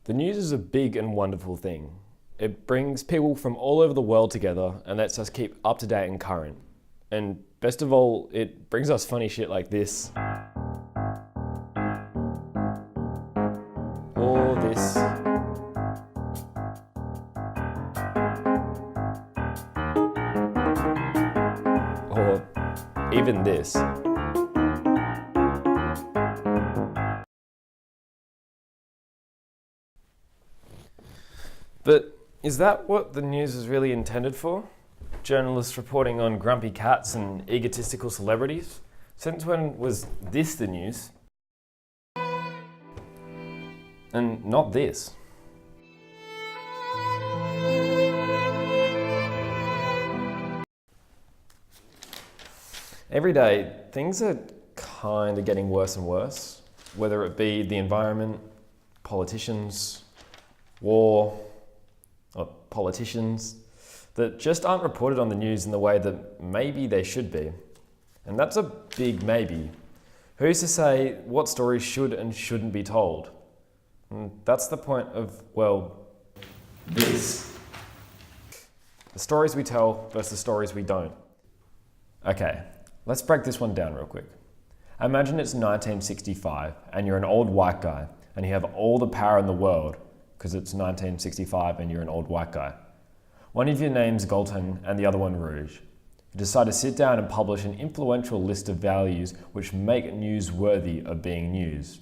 The news is a big and wonderful thing. It brings people from all over the world together and lets us keep up to date and current. And best of all, it brings us funny shit like this. Or this. Or even this. But is that what the news is really intended for? Journalists reporting on grumpy cats and egotistical celebrities? Since when was this the news? And not this. Every day, things are kind of getting worse and worse, whether it be the environment, politicians, war, or politicians that just aren't reported on the news in the way that maybe they should be. And that's a big maybe. Who's to say what stories should and shouldn't be told? And that's the point of, well, this. The stories we tell versus the stories we don't. Okay, let's break this one down real quick. Imagine it's 1965 and you're an old white guy and you have all the power in the world because it's 1965 and you're an old white guy. One of your name's Galton and the other one Rouge. You decide to sit down and publish an influential list of values which make news worthy of being news.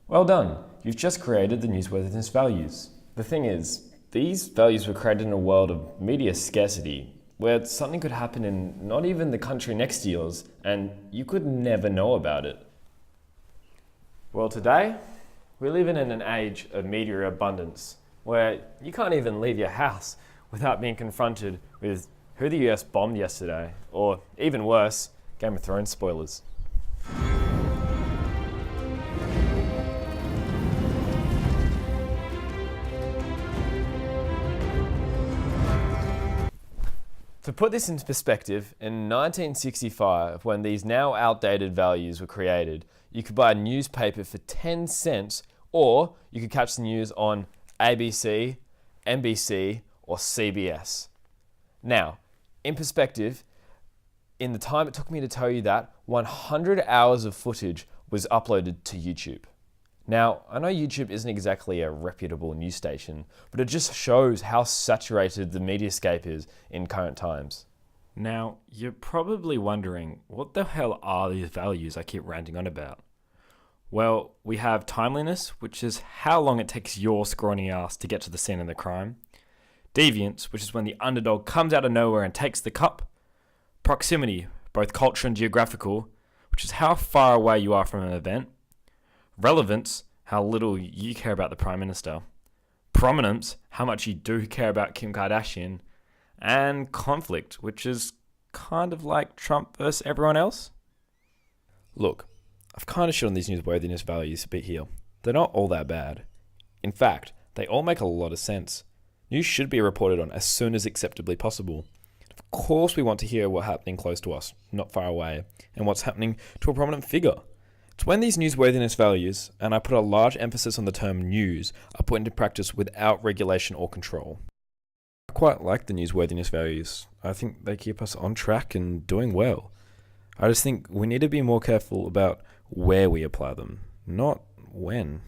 Well done, you've just created the newsworthiness values. The thing is, these values were created in a world of media scarcity, where something could happen in not even the country next to yours, and you could never know about it. Well, today, we live in an age of media abundance, where you can't even leave your house without being confronted with who the US bombed yesterday, or even worse, Game of Thrones spoilers. To put this into perspective, in 1965, when these now outdated values were created, you could buy a newspaper for 10 cents, or you could catch the news on ABC, NBC, or CBS. Now, in perspective, in the time it took me to tell you that, 100 hours of footage was uploaded to YouTube. Now, I know YouTube isn't exactly a reputable news station, but it just shows how saturated the mediascape is in current times. Now, you're probably wondering, what the hell are these values I keep ranting on about? Well, we have timeliness, which is how long it takes your scrawny ass to get to the scene of the crime. Deviance, which is when the underdog comes out of nowhere and takes the cup. Proximity, both cultural and geographical, which is how far away you are from an event. Relevance, how little you care about the Prime Minister. Prominence, how much you do care about Kim Kardashian. And conflict, which is kind of like Trump versus everyone else. Look, I've kind of shit on these newsworthiness values a bit here. They're not all that bad. In fact, they all make a lot of sense. News should be reported on as soon as acceptably possible. Of course we want to hear what's happening close to us, not far away, and what's happening to a prominent figure. It's when these newsworthiness values, and I put a large emphasis on the term news, are put into practice without regulation or control. I quite like the newsworthiness values. I think they keep us on track and doing well. I just think we need to be more careful about where we apply them, not when.